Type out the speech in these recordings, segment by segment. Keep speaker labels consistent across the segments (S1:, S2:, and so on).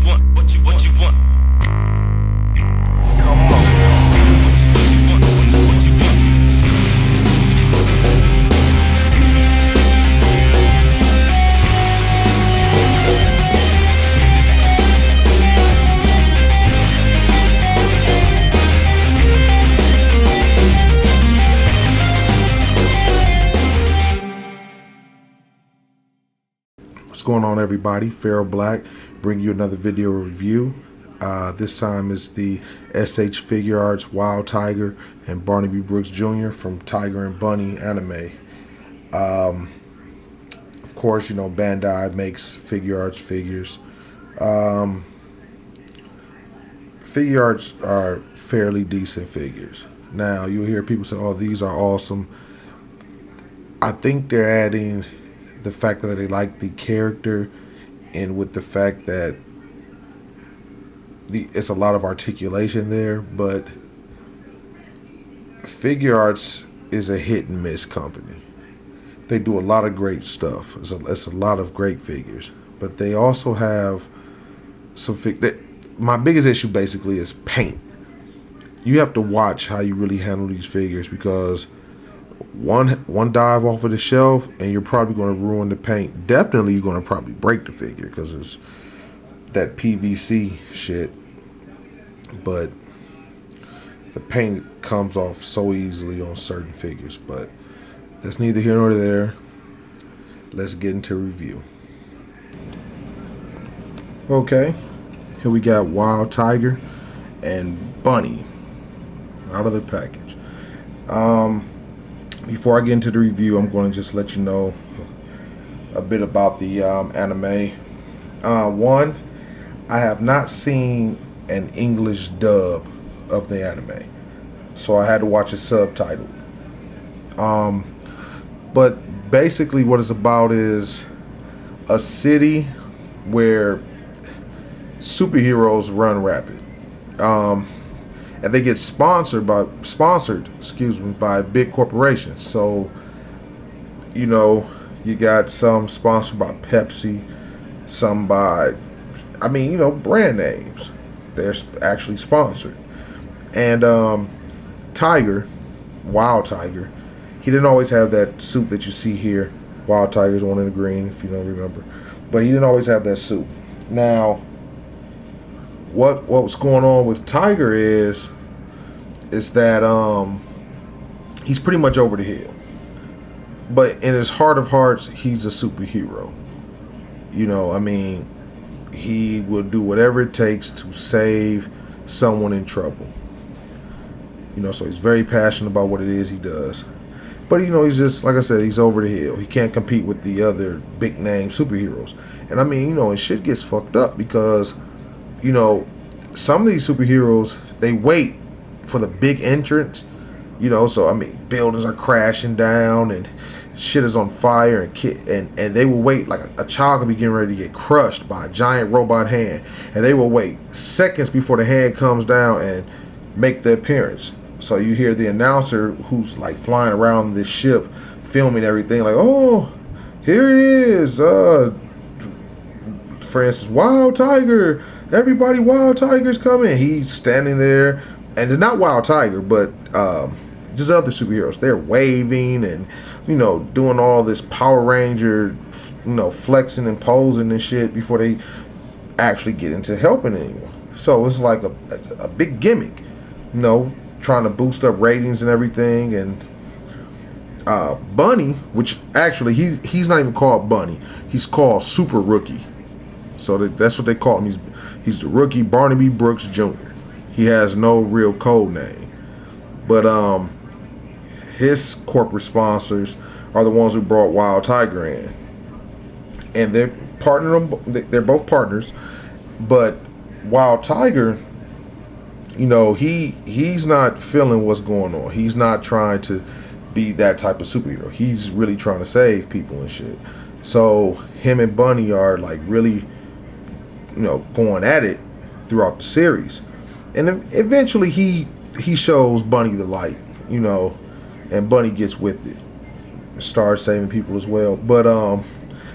S1: want, what you want. Come on. What you want.
S2: What's going on, everybody? Feral Black bring you another video review. This time is the SH Figuarts Wild Tiger and Barnaby Brooks Jr. from Tiger and Bunny anime. Of course, you know, Bandai makes Figuarts figures. Figuarts are fairly decent figures. Now, you'll hear people say, oh, these are awesome. I think they're adding the fact that they like the character, and with the fact that it's a lot of articulation there, but Figuarts is a hit and miss company. They do a lot of great stuff. It's a lot of great figures, but they also have some my biggest issue basically is paint. You have to watch how you really handle these figures, because one dive off of the shelf and you're probably going to ruin the paint. Definitely you're going to probably break the figure because it's that PVC shit. But the paint comes off so easily on certain figures. But that's neither here nor there. Let's get into review. Okay, here we got Wild Tiger and Bunny out of the package. Before I get into the review, I'm going to just let you know a bit about the anime. One, I have not seen an English dub of the anime, so I had to watch it subtitled. But basically what it's about is a city where superheroes run rapid. And they get sponsored by big corporations. So, you know, you got some sponsored by Pepsi, some by, you know, brand names. They're actually sponsored. And Tiger, Wild Tiger, he didn't always have that suit that you see here. Wild Tiger's one in the green, if you don't remember. But he didn't always have that suit. Now, what's going on with Tiger is that he's pretty much over the hill, but in his heart of hearts he's a superhero. You know, he will do whatever it takes to save someone in trouble. You know, so he's very passionate about what it is he does. But, you know, he's just, like I said, he's over the hill. He can't compete with the other big name superheroes. And you know, and shit gets fucked up because, you know, some of these superheroes, they wait for the big entrance, you know. So buildings are crashing down and shit is on fire, and they will wait. Like a child could be getting ready to get crushed by a giant robot hand, and they will wait seconds before the hand comes down and make the appearance. So you hear the announcer, who's like flying around this ship filming everything, like, oh, here it is, for instance, Wild Tiger, everybody, Wild Tiger's coming. He's standing there, and it's not Wild Tiger, but just other superheroes. They're waving and, you know, doing all this Power Ranger, you know, flexing and posing and shit before they actually get into helping anyone. So it's like a big gimmick, you know, trying to boost up ratings and everything. And Bunny, which actually he's not even called Bunny, he's called Super Rookie. So that's what they call him. He's the rookie, Barnaby Brooks Jr. He has no real code name. But his corporate sponsors are the ones who brought Wild Tiger in. And they're both partners. But Wild Tiger, you know, he's not feeling what's going on. He's not trying to be that type of superhero. He's really trying to save people and shit. So him and Bunny are like really, you know, going at it throughout the series. And eventually he shows Bunny the light, you know, and Bunny gets with it and starts saving people as well. But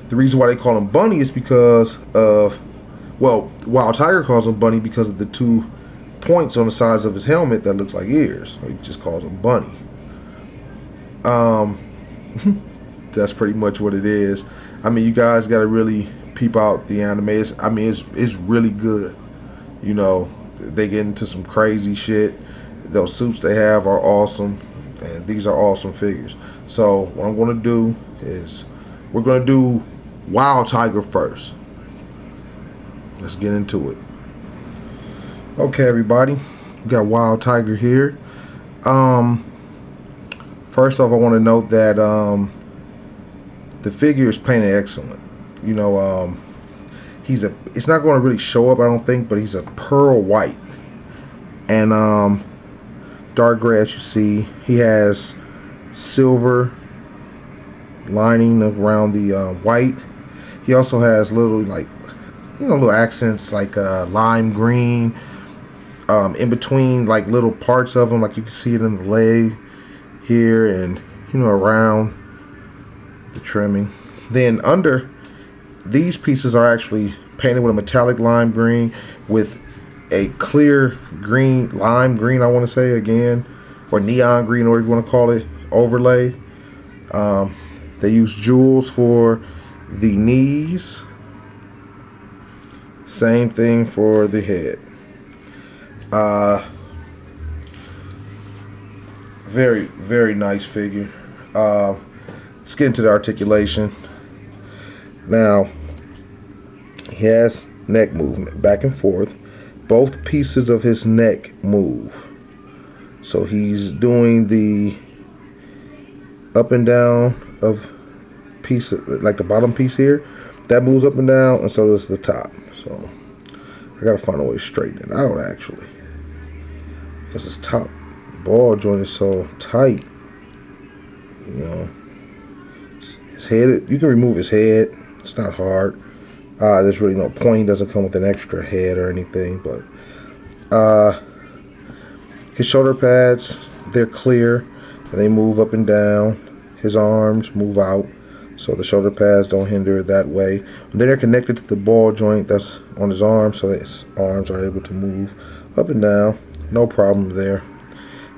S2: the reason why they call him Bunny is because of Well, Wild Tiger calls him Bunny because of the two points on the sides of his helmet that looks like ears. He just calls him Bunny. That's pretty much what it is. I mean, you guys got to really peep out the anime. It's really good. You know, they get into some crazy shit. Those suits they have are awesome, and these are awesome figures. So what I'm going to do is we're going to do Wild Tiger first. Let's get into it. Okay, everybody, we got Wild Tiger here. First off, I want to note that the figure is painted excellent. You know, it's not going to really show up, I don't think, but he's a pearl white and dark gray, as you see. He has silver lining around the white. He also has little, like, you know, little accents like lime green in between, like, little parts of him, like you can see it in the leg here and, you know, around the trimming. Then under, these pieces are actually painted with a metallic lime green with a clear green, lime green, I want to say again, or neon green, or whatever you want to call it, overlay. They use jewels for the knees. Same thing for the head. Very, very nice figure. Let's get into the articulation. Now, he has neck movement back and forth. Both pieces of his neck move. So he's doing the up and down of piece, like the bottom piece here. That moves up and down, and so does the top. So I gotta find a way to straighten it out, actually, because his top ball joint is so tight. You know, his head, you can remove his head. It's not hard. There's really no point. He doesn't come with an extra head or anything, but his shoulder pads, they're clear and they move up and down. His arms move out, so the shoulder pads don't hinder that way. And then they're connected to the ball joint that's on his arm, so his arms are able to move up and down. No problem there.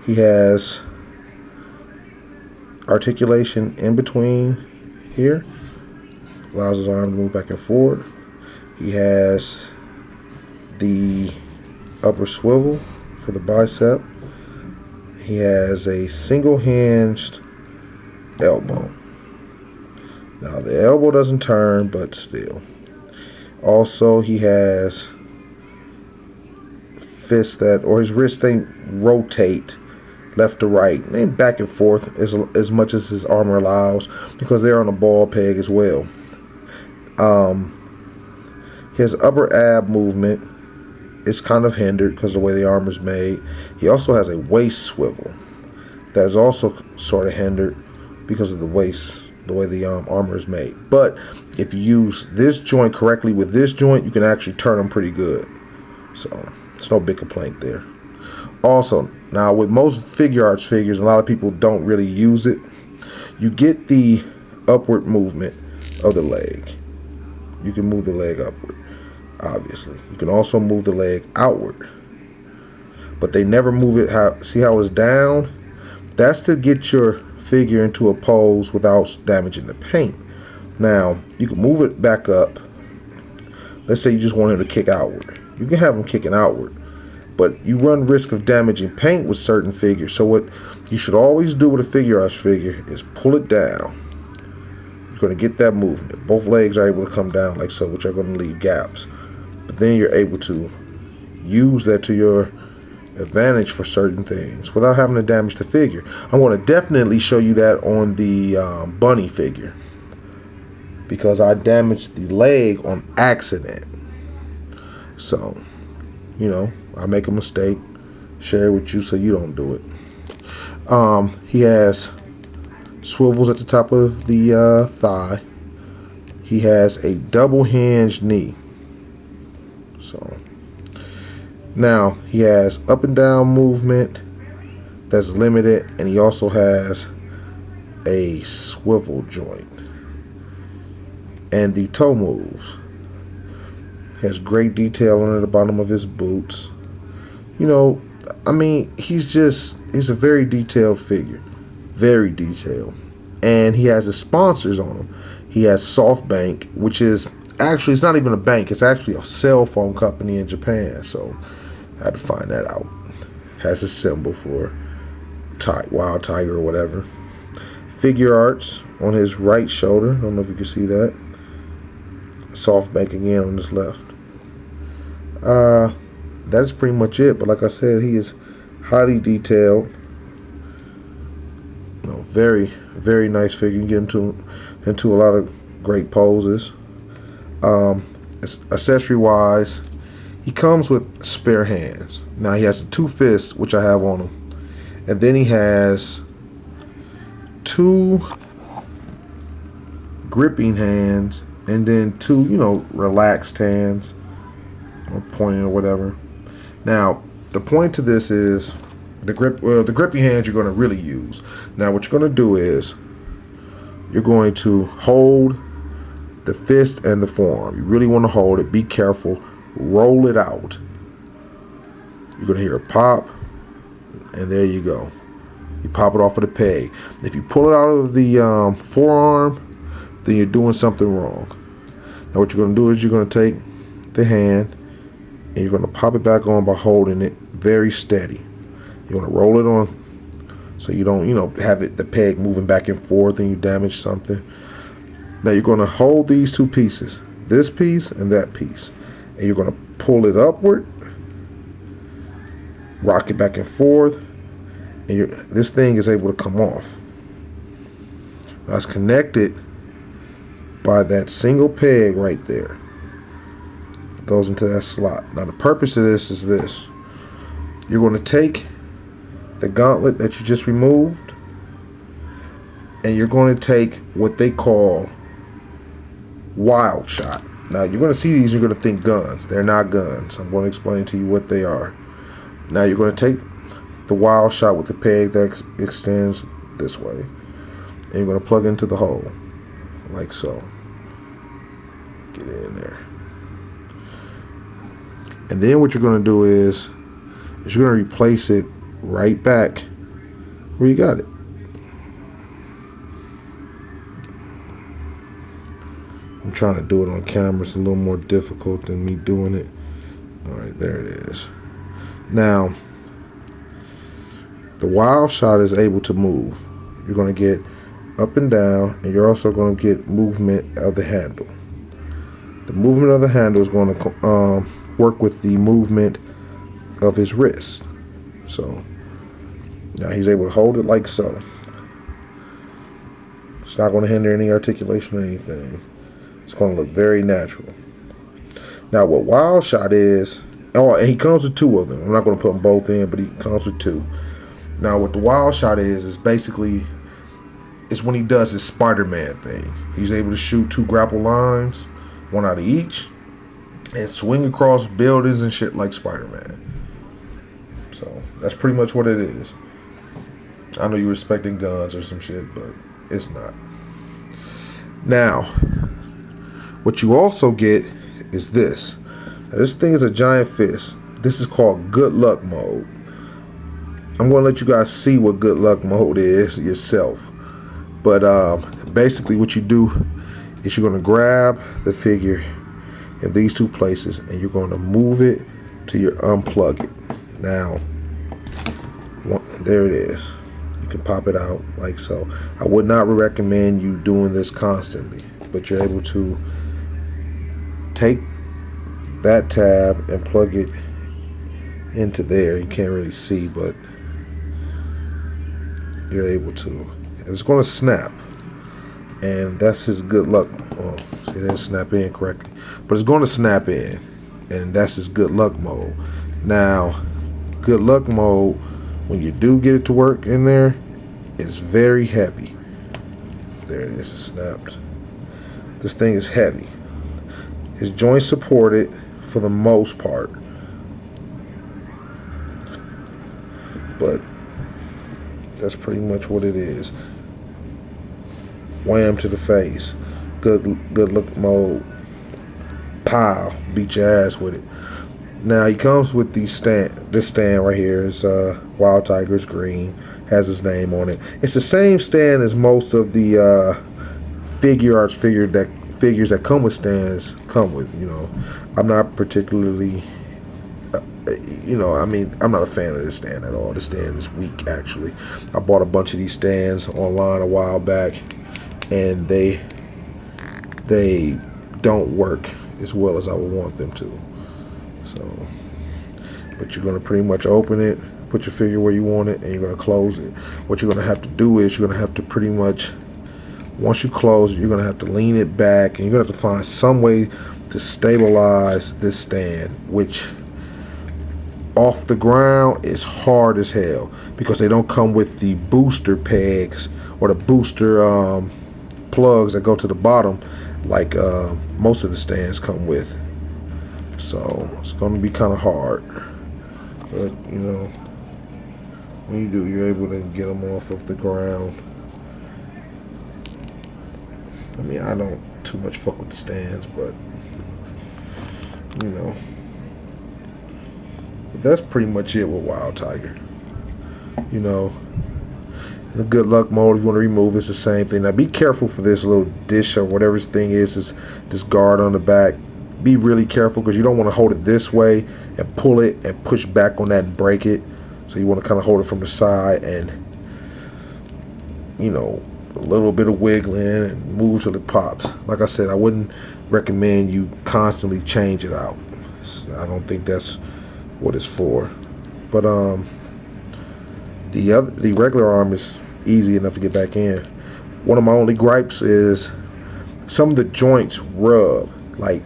S2: He has articulation in between here, allows his arm to move back and forward. He has the upper swivel for the bicep. He has a single hinged elbow. Now the elbow doesn't turn, but still. Also, he has fists that, or his wrists, they rotate left to right and back and forth as much as his armor allows, because they're on a ball peg as well. His upper ab movement is kind of hindered because of the way the armor is made. He also has a waist swivel that is also sort of hindered because of the waist, the way the armor is made. But if you use this joint correctly with this joint, you can actually turn them pretty good. So it's no big complaint there. Also, now with most Figuarts figures, a lot of people don't really use it. You get the upward movement of the leg. You can move the leg upward, obviously. You can also move the leg outward, but they never move it. See how it's down? That's to get your figure into a pose without damaging the paint. Now, you can move it back up. Let's say you just want him to kick outward. You can have him kicking outward, but you run risk of damaging paint with certain figures. So what you should always do with a Figuarts figure is pull it down. You're going to get that movement. Both legs are able to come down like so, which are going to leave gaps. But then you're able to use that to your advantage for certain things without having to damage the figure. I'm going to definitely show you that on the bunny figure, because I damaged the leg on accident. So, you know, I make a mistake, share it with you so you don't do it. He has swivels at the top of the thigh. He has a double hinged knee. So now he has up and down movement that's limited, and he also has a swivel joint. And the toe moves. Has great detail under the bottom of his boots. You know, I mean, he's a very detailed figure. Very detailed. And he has his sponsors on him. He has SoftBank, which is actually, it's not even a bank. It's actually a cell phone company in Japan. So I had to find that out. Has a symbol for Wild Tiger or whatever. Figuarts on his right shoulder. I don't know if you can see that. SoftBank again on his left. That is pretty much it. But like I said, he is highly detailed. You know, very, very nice figure. You can get him into a lot of great poses. Accessory wise, he comes with spare hands. Now he has 2 fists, which I have on him, and then he has 2 gripping hands, and then 2, you know, relaxed hands, or pointing or whatever. Now the point to this is the gripping hands you're going to really use. Now what you're going to do is you're going to hold the fist and the forearm. You really want to hold it. Be careful. Roll it out. You're going to hear a pop, and there you go. You pop it off of the peg. If you pull it out of the forearm, then you're doing something wrong. Now what you're going to do is you're going to take the hand and you're going to pop it back on by holding it very steady. You want to roll it on so you don't, you know, have the peg moving back and forth and you damage something. Now you're going to hold these 2 pieces, this piece and that piece, and you're going to pull it upward, rock it back and forth, and this thing is able to come off. Now it's connected by that single peg right there. It goes into that slot. Now the purpose of this is this. You're going to take the gauntlet that you just removed, and you're going to take what they call wild shot. Now you're going to see these, you're going to think guns. They're not guns. I'm going to explain to you what they are. Now you're going to take the wild shot with the peg that extends this way, and you're going to plug into the hole like so. Get it in there. And then what you're going to do is you're going to replace it right back where you got it. I'm trying to do it on camera. It's a little more difficult than me doing it. Alright, there it is. Now, the wild shot is able to move. You're going to get up and down, and you're also going to get movement of the handle. The movement of the handle is going to work with the movement of his wrist. So, now he's able to hold it like so. It's not going to hinder any articulation or anything. It's going to look very natural. Now what wild shot is, and he comes with 2 of them. I'm not going to put them both in, but he comes with 2. Now what the wild shot is basically, it's when he does his Spider-Man thing. He's able to shoot 2 grapple lines, 1 out of each, and swing across buildings and shit like Spider-Man. So that's pretty much what it is. I know you're expecting guns or some shit, but it's not. Now, what you also get is this. Now, this thing is a giant fist. This is called good luck mode. I'm going to let you guys see what good luck mode is yourself. But basically what you do is you're going to grab the figure in these 2 places and you're going to move it till you unplug it. Now, there it is. You can pop it out like so. I would not recommend you doing this constantly, but you're able to take that tab and plug it into there. You can't really see, but you're able to. And it's going to snap, and that's his good luck. Oh, see, it didn't snap in correctly, but it's going to snap in, and that's his good luck mode. Now, good luck mode, when you do get it to work in there, it's very heavy. There it is, it snapped. This thing is heavy. His joints support it for the most part, but that's pretty much what it is. Wham to the face. Good look mode. pow, beat your ass with it. Now he comes with these stand. This stand right here is Wild Tiger's green, has his name on it. It's the same stand as most of the Figuarts figures that come with stands come with. I'm not particularly, I'm not a fan of this stand at all. This stand is weak, actually. I bought a bunch of these stands online a while back, and they don't work as well as I would want them to. So, but you're going to pretty much open it, put your figure where you want it, and you're going to close it. What you're going to have to do is you're going to have to pretty much, once you close it, you're going to have to lean it back, and you're going to have to find some way to stabilize this stand, which off the ground is hard as hell because they don't come with the booster pegs or the booster plugs that go to the bottom like most of the stands come with. So it's going to be kind of hard, but when you do, you're able to get them off of the ground. I mean, I don't too much fuck with the stands, but but that's pretty much it with Wild Tiger. In the good luck mode, if you want to remove, it's the same thing. Now be careful for this little dish or whatever this thing is, this guard on the back. Be really careful because you don't want to hold it this way and pull it and push back on that and break it. So you want to kind of hold it from the side and, a little bit of wiggling and move till it pops. Like I said, I wouldn't recommend you constantly change it out. I don't think that's what it's for. But the regular arm is easy enough to get back in. One of my only gripes is some of the joints rub. Like,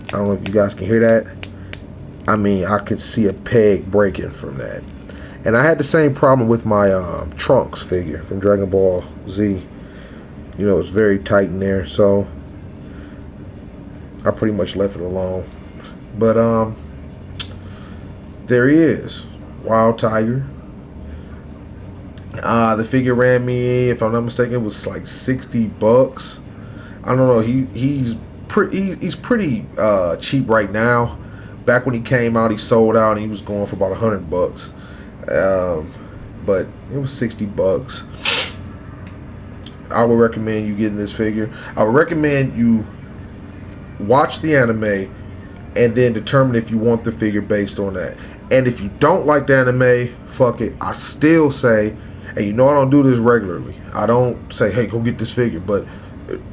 S2: I don't know if you guys can hear that. I mean, I could see a peg breaking from that. And I had the same problem with my Trunks figure from Dragon Ball Z. It's very tight in there, so I pretty much left it alone. But there he is, Wild Tiger. The figure ran me, if I'm not mistaken, it was like $60. I don't know. He's pretty cheap right now. Back when he came out, he sold out and he was going for about $100. But it was $60. I would recommend you getting this figure. I would recommend you watch the anime and then determine if you want the figure based on that. And if you don't like the anime, fuck it. I still say, and I don't do this regularly. I don't say, hey, go get this figure. But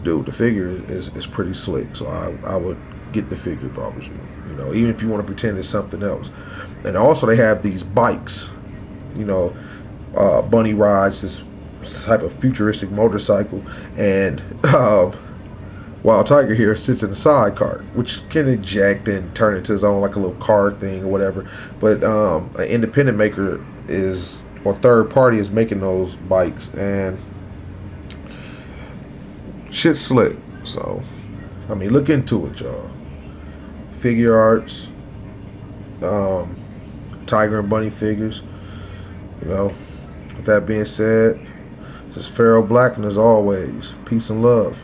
S2: dude, the figure is pretty slick. So I would get the figure if I was you. Even if you want to pretend it's something else. And also they have these bikes. Bunny rides this type of futuristic motorcycle, and Wild Tiger here sits in a sidecar, which can eject and turn into his own like a little car thing or whatever. But an independent maker or third party is making those bikes, and shit's slick. So, I mean, look into it, y'all. Figuarts, Tiger and Bunny figures. With that being said, this is Pharaoh Black, and as always, peace and love.